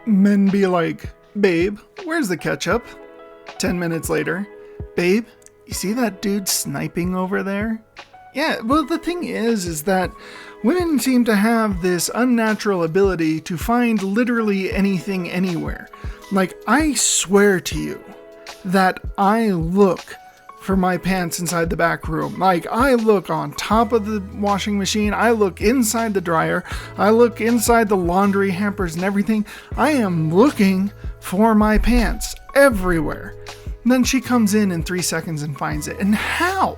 Men be like, babe, where's the ketchup? 10 minutes later, babe, you see that dude sniping over there? Yeah, well, the thing is that women seem to have this unnatural ability to find literally anything anywhere. Like, I swear to you that I look for my pants inside the back room. Like, I look on top of the washing machine, I look inside the dryer, I look inside the laundry hampers and everything. I am looking for my pants everywhere. And then she comes in 3 seconds and finds it. And how?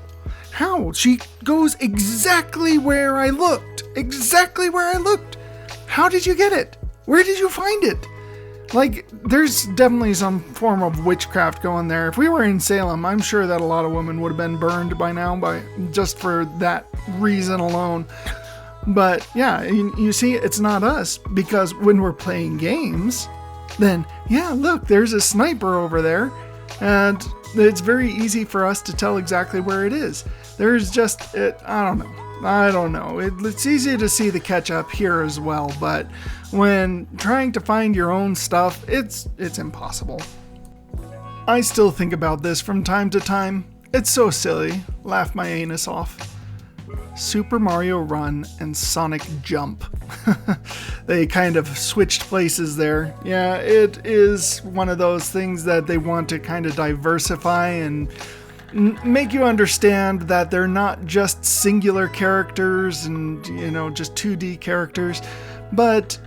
How? She goes exactly where I looked. Exactly where I looked. How did you get it? Where did you find it? Like, there's definitely some form of witchcraft going there. If we were in Salem, I'm sure that a lot of women would have been burned by now, just for that reason alone. But yeah, you see, it's not us, because when we're playing games, then yeah, look, there's a sniper over there, and it's very easy for us to tell exactly where it is. There's just, I don't know. It's easy to see the ketchup here as well, but when trying to find your own stuff, it's impossible. I still think about this from time to time. It's so silly. Laugh my anus off. Super Mario Run and Sonic Jump. They kind of switched places there. Yeah, it is one of those things that they want to kind of diversify and make you understand that they're not just singular characters and, just 2D characters. But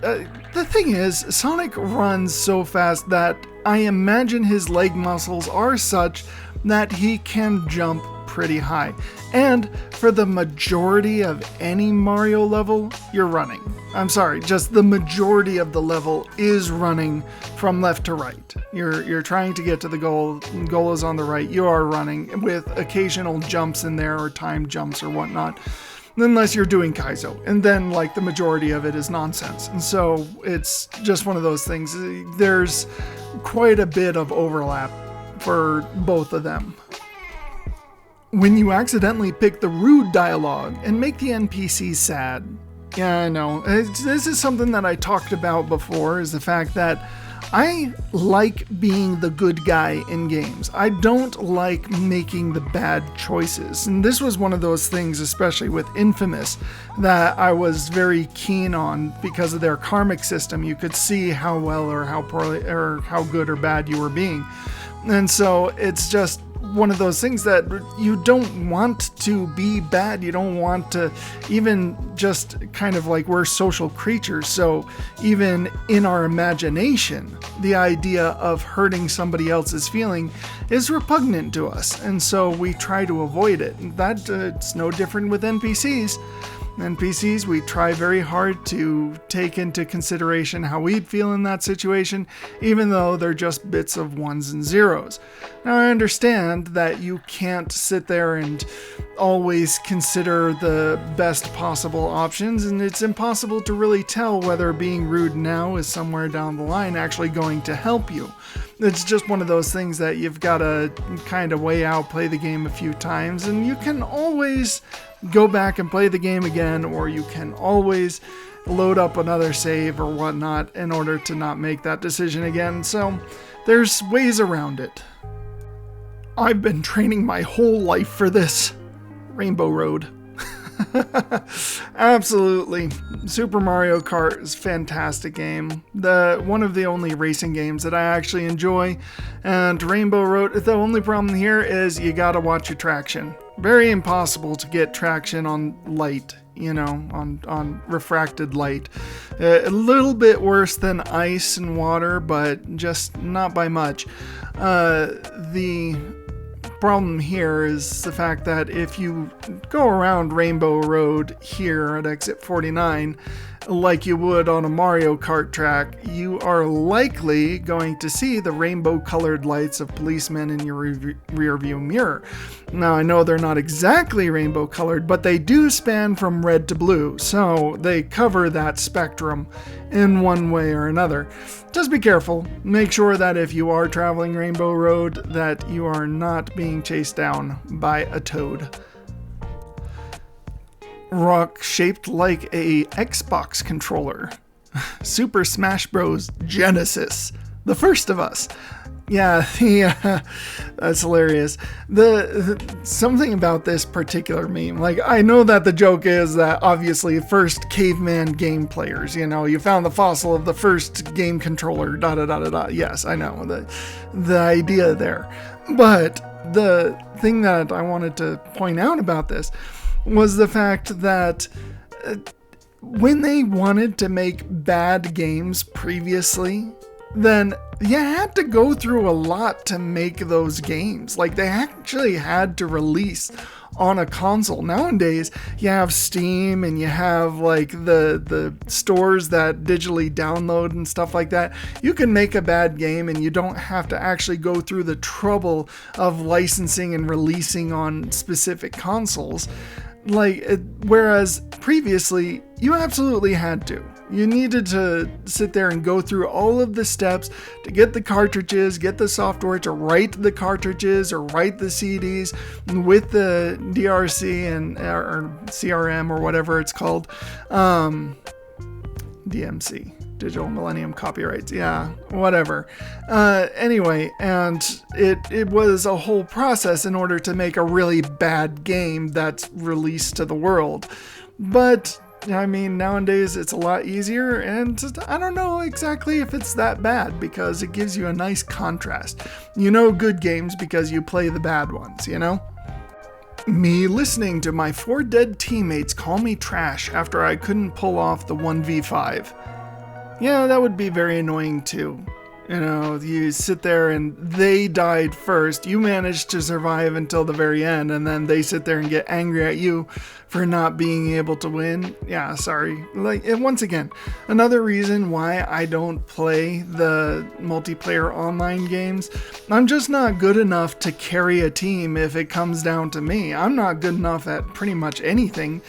the thing is, Sonic runs so fast that I imagine his leg muscles are such that he can jump pretty high. And for the majority of any Mario level, you're running. I'm sorry, just the majority of the level is running from left to right. You're trying to get to the goal. The goal is on the right. You are running with occasional jumps in there or timed jumps or whatnot. Unless you're doing Kaizo. And then, the majority of it is nonsense. And so it's just one of those things. There's quite a bit of overlap for both of them. When you accidentally pick the rude dialogue and make the NPCs sad. Yeah, I know. This is something that I talked about before, is the fact that I like being the good guy in games. I don't like making the bad choices. And this was one of those things, especially with Infamous, that I was very keen on because of their karmic system. You could see how well or how poorly or how good or bad you were being. And so it's just one of those things that you don't want to be bad. You don't want to, even just kind of we're social creatures. So even in our imagination, the idea of hurting somebody else's feeling is repugnant to us. And so we try to avoid it. It's no different with NPCs. NPCs, we try very hard to take into consideration how we'd feel in that situation, even though they're just bits of ones and zeros. Now, I understand that you can't sit there and always consider the best possible options, and it's impossible to really tell whether being rude now is somewhere down the line actually going to help you. It's just one of those things that you've got to kind of weigh out, play the game a few times, and you can always go back and play the game again, or you can always load up another save or whatnot in order to not make that decision again. So there's ways around it. I've been training my whole life for this. Rainbow Road. Absolutely. Super Mario Kart is a fantastic game. One of the only racing games that I actually enjoy. And Rainbow Road, the only problem here is you gotta watch your traction. Very impossible to get traction on light, on refracted light. A little bit worse than ice and water, but just not by much. The problem here is the fact that if you go around Rainbow Road here at exit 49 like you would on a Mario Kart track, you are likely going to see the rainbow colored lights of policemen in your rear view mirror. Now, I know they're not exactly rainbow colored, but they do span from red to blue, so they cover that spectrum in one way or another. Just be careful. Make sure that if you are traveling Rainbow Road, that you are not being chased down by a toad. Rock shaped like a Xbox controller. Super Smash Bros. Genesis. The First of Us. Yeah, that's hilarious. Something about this particular meme, like, I know that the joke is that obviously first caveman game players, you found the fossil of the first game controller, da da da da da. Yes, I know the idea there. But the thing that I wanted to point out about this was the fact that when they wanted to make bad games previously, then you had to go through a lot to make those games. Like, they actually had to release on a console. Nowadays, you have Steam and you have like the stores that digitally download and stuff like that. You can make a bad game and you don't have to actually go through the trouble of licensing and releasing on specific consoles. Whereas previously, you absolutely had to. You needed to sit there and go through all of the steps to get the cartridges, get the software to write the cartridges or write the CDs with the DRC or CRM or whatever it's called. DMC. Digital Millennium Copyrights, yeah, whatever. Anyway, and it was a whole process in order to make a really bad game that's released to the world. But, I mean, nowadays it's a lot easier, and I don't know exactly if it's that bad, because it gives you a nice contrast. You know good games because you play the bad ones, Me listening to my 4 dead teammates call me trash after I couldn't pull off the 1v5. Yeah, that would be very annoying too. You sit there and they died first. You managed to survive until the very end, and then they sit there and get angry at you for not being able to win. Yeah, sorry. And once again, another reason why I don't play the multiplayer online games. I'm just not good enough to carry a team if it comes down to me. I'm not good enough at pretty much anything.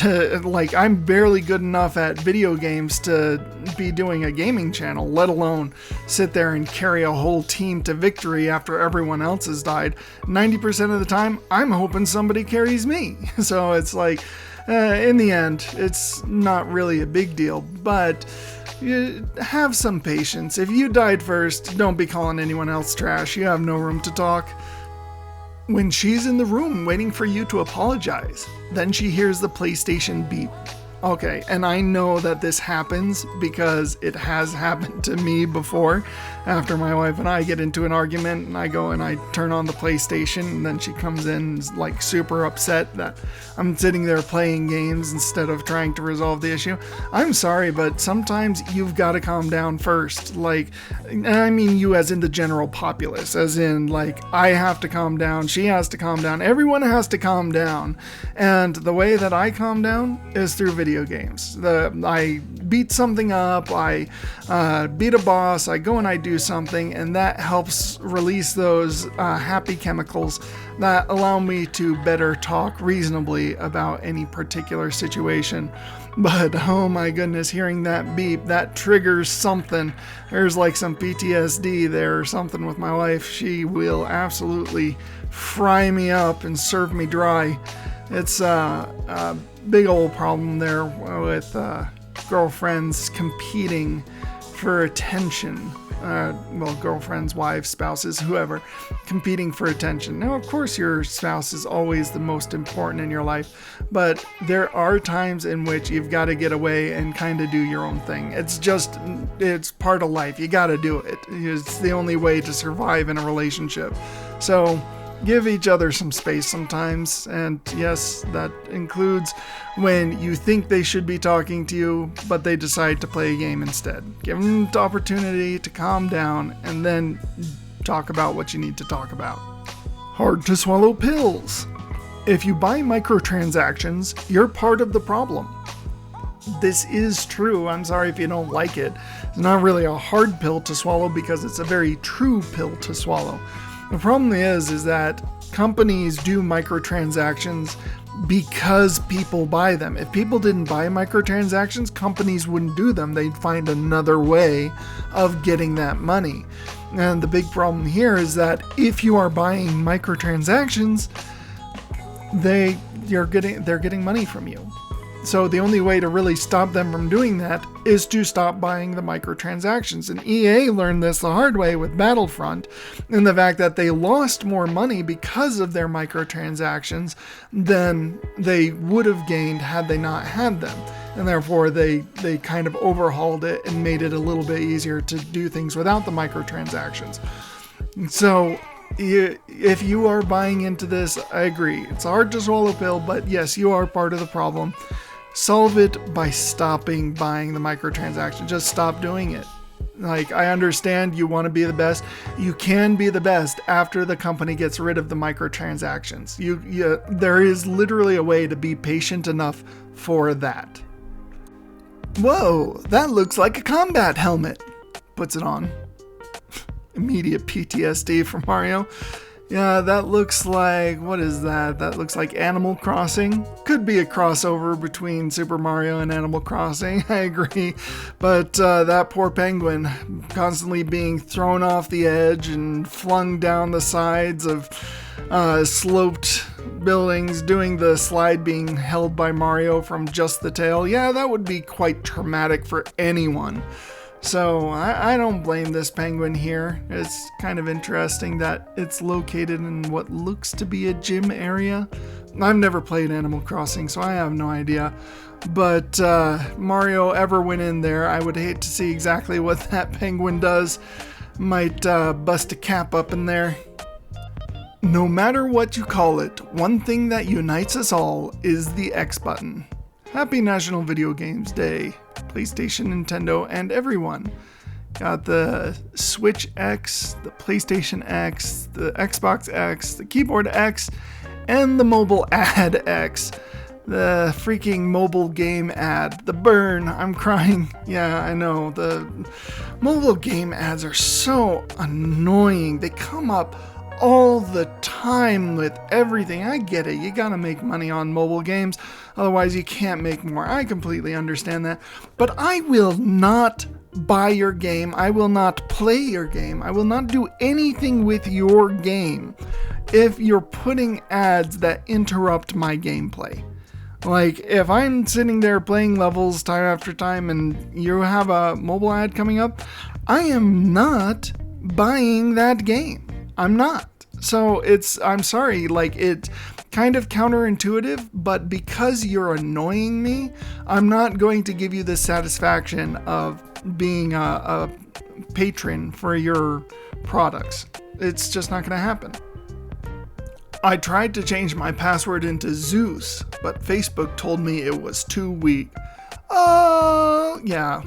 I'm barely good enough at video games to be doing a gaming channel, let alone sit there and carry a whole team to victory after everyone else has died. 90% of the time, I'm hoping somebody carries me. So it's in the end, it's not really a big deal, but you have some patience. If you died first, don't be calling anyone else trash. You have no room to talk. When she's in the room waiting for you to apologize, then she hears the PlayStation beep. Okay, and I know that this happens because it has happened to me before. After my wife and I get into an argument and I go and I turn on the PlayStation, and then she comes in and is super upset that I'm sitting there playing games instead of trying to resolve the issue. I'm sorry, but sometimes you've got to calm down first. I mean you as in the general populace, as in I have to calm down, she has to calm down, everyone has to calm down. And the way that I calm down is through video games. I beat something up, I beat a boss, I go and I do something, and that helps release those happy chemicals that allow me to better talk reasonably about any particular situation. But oh my goodness, hearing that beep, that triggers something. There's some PTSD there or something with my wife. She will absolutely fry me up and serve me dry. It's a big old problem there with girlfriends competing for attention. Girlfriends, wives, spouses, whoever, competing for attention. Now, of course, your spouse is always the most important in your life, but there are times in which you've got to get away and kind of do your own thing. It's part of life. You got to do it. It's the only way to survive in a relationship. So give each other some space sometimes, and yes, that includes when you think they should be talking to you, but they decide to play a game instead. Give them the opportunity to calm down, and then talk about what you need to talk about. Hard to swallow pills. If you buy microtransactions, you're part of the problem. This is true. I'm sorry if you don't like it. It's not really a hard pill to swallow because it's a very true pill to swallow. The problem is that companies do microtransactions because people buy them. If people didn't buy microtransactions, companies wouldn't do them. They'd find another way of getting that money. And the big problem here is that if you are buying microtransactions, they're getting money from you. So the only way to really stop them from doing that is to stop buying the microtransactions. And EA learned this the hard way with Battlefront, and the fact that they lost more money because of their microtransactions than they would have gained had they not had them. And therefore they kind of overhauled it and made it a little bit easier to do things without the microtransactions. So if you are buying into this, I agree. It's hard to swallow a pill, but yes, you are part of the problem. Solve it by stopping buying the microtransactions. Just stop doing it. Like, I understand you want to be the best. You can be the best after the company gets rid of the microtransactions. There is literally a way to be patient enough for that. Whoa, that looks like a combat helmet. Puts it on. Immediate PTSD from Mario. Yeah, that looks like, what is that? That looks like Animal Crossing. Could be a crossover between Super Mario and Animal Crossing, I agree. But that poor penguin constantly being thrown off the edge and flung down the sides of sloped buildings, doing the slide being held by Mario from just the tail. Yeah, that would be quite traumatic for anyone. So I don't blame this penguin here. It's kind of interesting that it's located in what looks to be a gym area. I've never played Animal Crossing, so I have no idea. But Mario ever went in there, I would hate to see exactly what that penguin does. Might bust a cap up in there. No matter what you call it, one thing that unites us all is the X button. Happy National Video Games Day, PlayStation, Nintendo, and everyone. Got the Switch X, the PlayStation X, the Xbox X, the Keyboard X, and the Mobile Ad X. The freaking mobile game ad. The burn. I'm crying. Yeah, I know. The mobile game ads are so annoying. They come up all the time with everything. I get it. You gotta make money on mobile games. Otherwise, you can't make more. I completely understand that. But I will not buy your game. I will not play your game. I will not do anything with your game if you're putting ads that interrupt my gameplay. Like, if I'm sitting there playing levels time after time and you have a mobile ad coming up, I am not buying that game. I'm not. So I'm sorry, like, it's kind of counterintuitive, but because you're annoying me, I'm not going to give you the satisfaction of being a patron for your products. It's just not going to happen. I tried to change my password into Zeus, but Facebook told me it was too weak. Oh, yeah,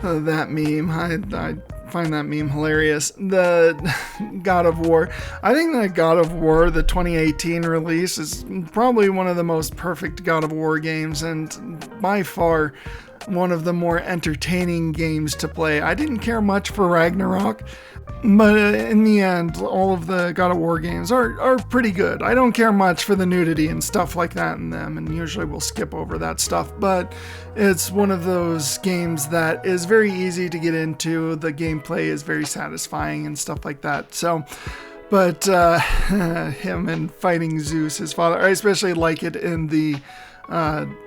that meme. I find that meme hilarious. The God of War. I think that God of War, the 2018 release, is probably one of the most perfect God of War games, and by far one of the more entertaining games to play. I didn't care much for Ragnarok, but in the end, all of the God of War games are pretty good. I don't care much for the nudity and stuff like that in them, and usually we'll skip over that stuff, but it's one of those games that is very easy to get into. The gameplay is very satisfying and stuff like that. So, but him and fighting Zeus, his father, I especially like it in the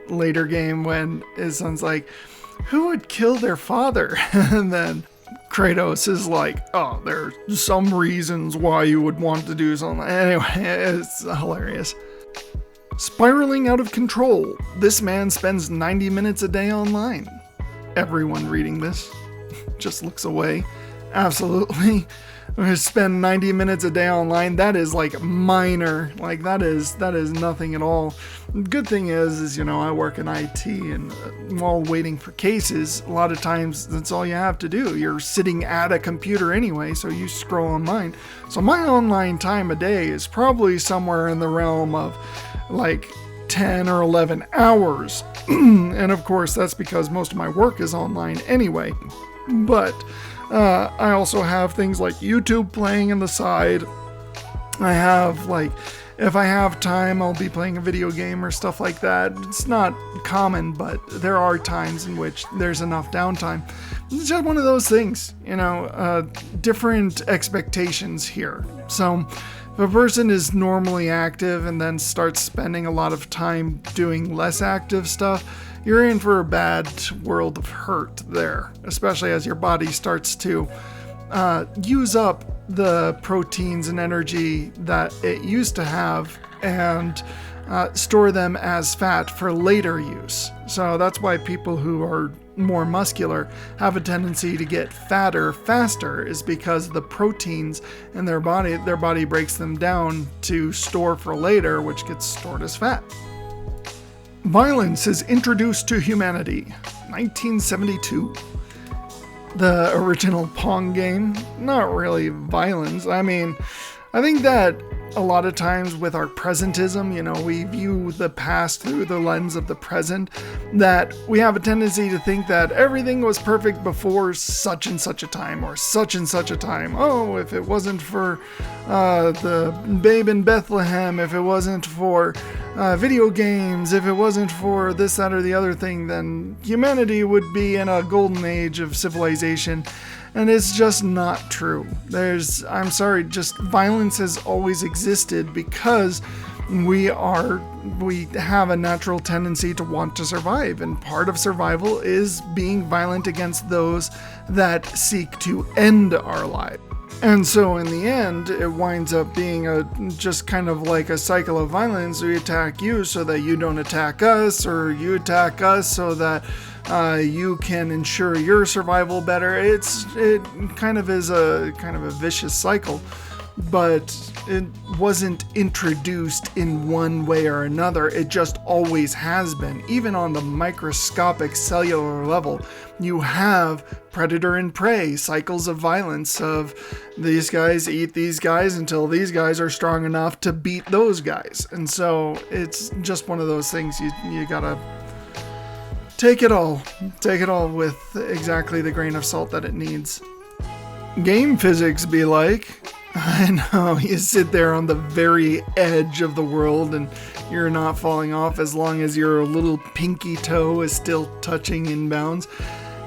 later game when his son's like, who would kill their father? And then Kratos is like, oh, there's some reasons why you would want to do something. Anyway, it's hilarious. Spiraling out of control. This man spends 90 minutes a day online. Everyone reading this just looks away. Absolutely. Spend 90 minutes a day online. That is like minor. Like that is nothing at all. Good thing is, I work in IT, and while waiting for cases, a lot of times that's all you have to do. You're sitting at a computer anyway, so you scroll online. So my online time a day is probably somewhere in the realm of like 10 or 11 hours. And of course, that's because most of my work is online anyway. But I also have things like YouTube playing on the side. I have, like, if I have time, I'll be playing a video game or stuff like that. It's not common, but there are times in which there's enough downtime. It's just one of those things, different expectations here. So If a person is normally active and then starts spending a lot of time doing less active stuff, you're in for a bad world of hurt there, especially as your body starts to use up the proteins and energy that it used to have and store them as fat for later use. So that's why people who are more muscular have a tendency to get fatter faster, is because the proteins in their body breaks them down to store for later, which gets stored as fat. Violence is introduced to humanity, 1972. The original Pong game, not really violence. I mean, I think that a lot of times with our presentism, we view the past through the lens of the present, that we have a tendency to think that everything was perfect before such and such a time, or such and such a time. Oh, if it wasn't for the babe in Bethlehem, if it wasn't for video games, if it wasn't for this, that, or the other thing, then humanity would be in a golden age of civilization. And it's just not true. I'm sorry, just violence has always existed because we have a natural tendency to want to survive. And part of survival is being violent against those that seek to end our lives. And so in the end, it winds up being just kind of like a cycle of violence. We attack you so that you don't attack us, or you attack us so that you can ensure your survival better. It kind of is a vicious cycle, but it wasn't introduced in one way or another. It just always has been. Even on the microscopic cellular level, you have predator and prey cycles of violence, of these guys eat these guys until these guys are strong enough to beat those guys. And so it's just one of those things you gotta take it all with exactly the grain of salt that it needs. Game physics be like, I know, you sit there on the very edge of the world and you're not falling off as long as your little pinky toe is still touching inbounds.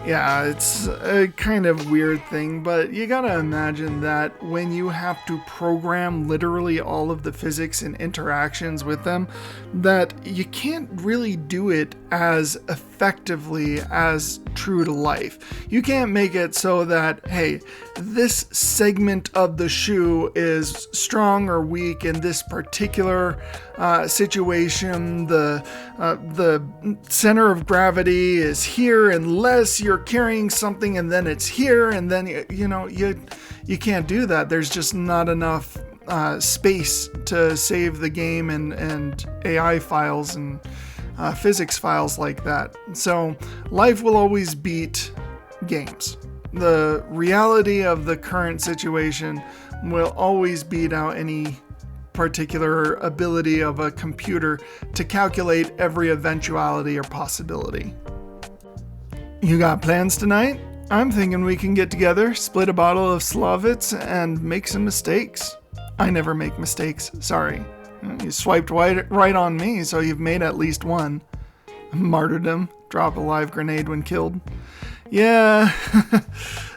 Yeah, it's a kind of weird thing, but you gotta imagine that when you have to program literally all of the physics and interactions with them, that you can't really do it as effectively as true to life. You can't make it so that, hey, this segment of the shoe is strong or weak in this particular situation. The center of gravity is here unless you're carrying something, and then it's here, and then you can't do that. There's just not enough space to save the game and AI files and physics files like that. So life will always beat games. The reality of the current situation will always beat out any particular ability of a computer to calculate every eventuality or possibility. You got plans tonight? I'm thinking we can get together, split a bottle of Slavitz, and make some mistakes. I never make mistakes, sorry. You swiped right on me, so you've made at least one. Martyrdom, drop a live grenade when killed. Yeah,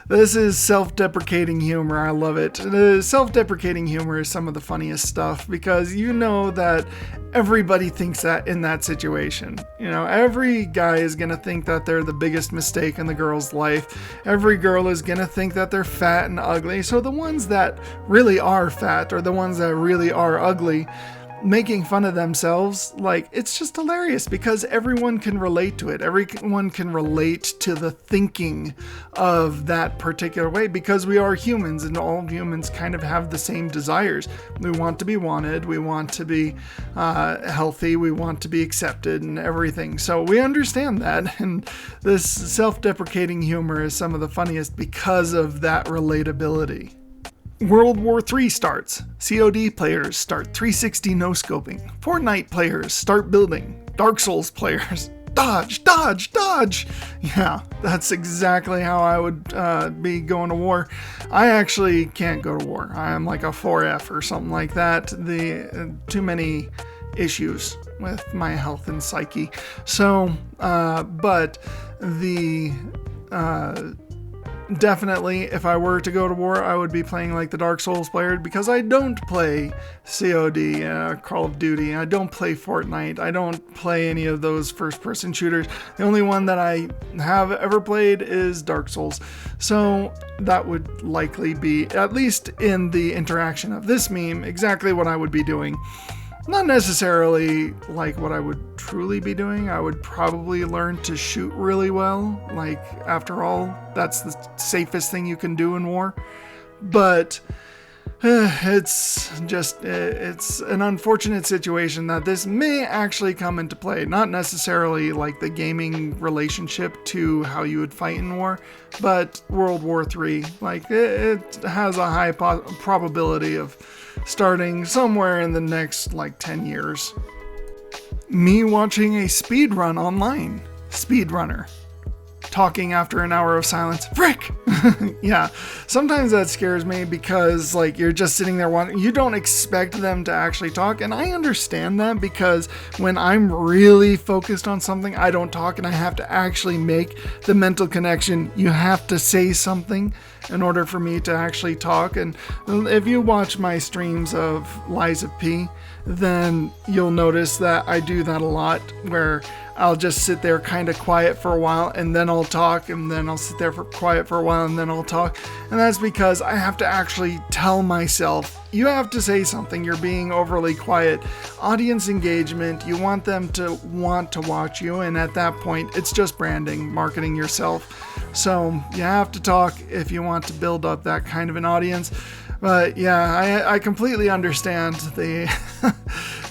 this is self-deprecating humor. I love it. The self-deprecating humor is some of the funniest stuff, because you know that everybody thinks that in that situation. Every guy is going to think that they're the biggest mistake in the girl's life. Every girl is going to think that they're fat and ugly. So the ones that really are fat, or the ones that really are ugly, making fun of themselves, it's just hilarious, because everyone can relate to it. Everyone can relate to the thinking of that particular way, because we are humans, and all humans kind of have the same desires. We want to be wanted, we want to be healthy, we want to be accepted and everything. So we understand that, and this self-deprecating humor is some of the funniest because of that relatability. World War III starts. COD players start 360 no-scoping. Fortnite players start building. Dark Souls players dodge, dodge, dodge. Yeah, that's exactly how I would be going to war. I actually can't go to war. I'm like a 4F or something like that. Too many issues with my health and psyche. So, but the definitely, if I were to go to war, I would be playing like the Dark Souls player, because I don't play COD, Call of Duty. I don't play Fortnite. I don't play any of those first-person shooters. The only one that I have ever played is Dark Souls. So that would likely be, at least in the interaction of this meme, exactly what I would be doing. Not necessarily like what I would truly be doing. I would probably learn to shoot really well. Like, after all, that's the safest thing you can do in war. But it's an unfortunate situation that this may actually come into play. Not necessarily like the gaming relationship to how you would fight in war, but World War III. Like, it has a high probability of starting somewhere in the next like 10 years. Me watching a speedrun online. Speedrunner. Talking after an hour of silence. Frick! Yeah, sometimes that scares me because like you're just sitting there watching. You don't expect them to actually talk, and I understand that because when I'm really focused on something, I don't talk, and I have to actually make the mental connection. You have to say something in order for me to actually talk. And if you watch my streams of Lies of P, then you'll notice that I do that a lot, where I'll just sit there kind of quiet for a while and then I'll talk, and then I'll sit there quiet for a while and then I'll talk. And that's because I have to actually tell myself, you have to say something, you're being overly quiet. Audience engagement, you want them to want to watch you, and at that point it's just branding, marketing yourself. So you have to talk if you want to build up that kind of an audience. But yeah, I completely understand the...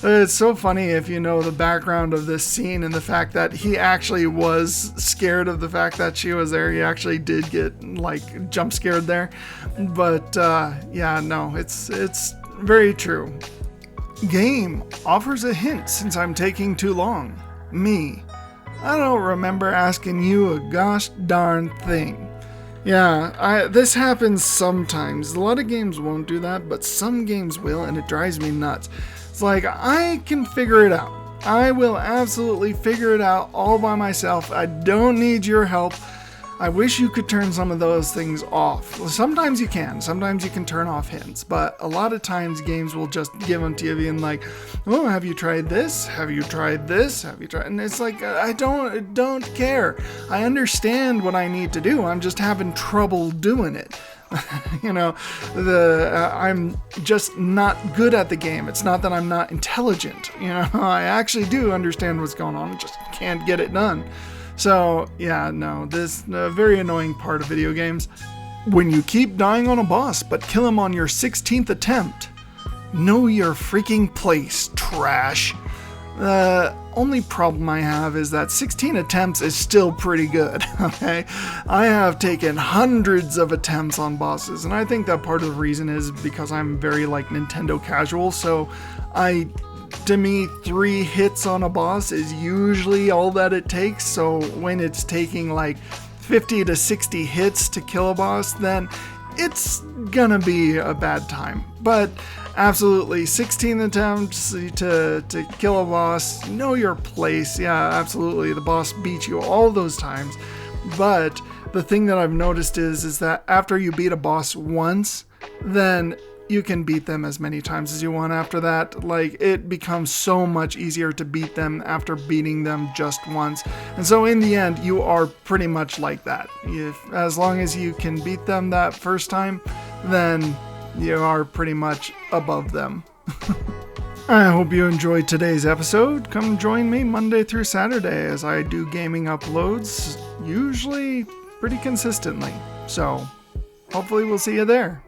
It's so funny if you know the background of this scene and the fact that he actually was scared of the fact that she was there. He actually did get like jump scared there. But yeah, no, it's very true. Game offers a hint since I'm taking too long. Me. I don't remember asking you a gosh darn thing. Yeah, this happens sometimes. A lot of games won't do that, but some games will, and it drives me nuts. It's like, I can figure it out. I will absolutely figure it out all by myself. I don't need your help. I wish you could turn some of those things off. Sometimes you can. Sometimes you can turn off hints, but a lot of times games will just give them to you being like, oh, have you tried this? Have you tried this? Have you tried? And it's like, I don't care. I understand what I need to do. I'm just having trouble doing it. You know, I'm just not good at the game. It's not that I'm not intelligent. You know, I actually do understand what's going on. I just can't get it done. So yeah, no, this very annoying part of video games. When you keep dying on a boss but kill him on your 16th attempt, know your freaking place, trash. The only problem I have is that 16 attempts is still pretty good, okay? I have taken hundreds of attempts on bosses, and I think that part of the reason is because I'm very like Nintendo casual, so to me, 3 hits on a boss is usually all that it takes. So when it's taking like 50 to 60 hits to kill a boss, then it's gonna be a bad time. But absolutely, 16 attempts to kill a boss, know your place. Yeah, absolutely, the boss beats you all those times. But the thing that I've noticed is that after you beat a boss once, then you can beat them as many times as you want after that. Like, it becomes so much easier to beat them after beating them just once. And so in the end, you are pretty much like that. As long as you can beat them that first time, then you are pretty much above them. I hope you enjoyed today's episode. Come join me Monday through Saturday as I do gaming uploads, usually pretty consistently. So hopefully we'll see you there.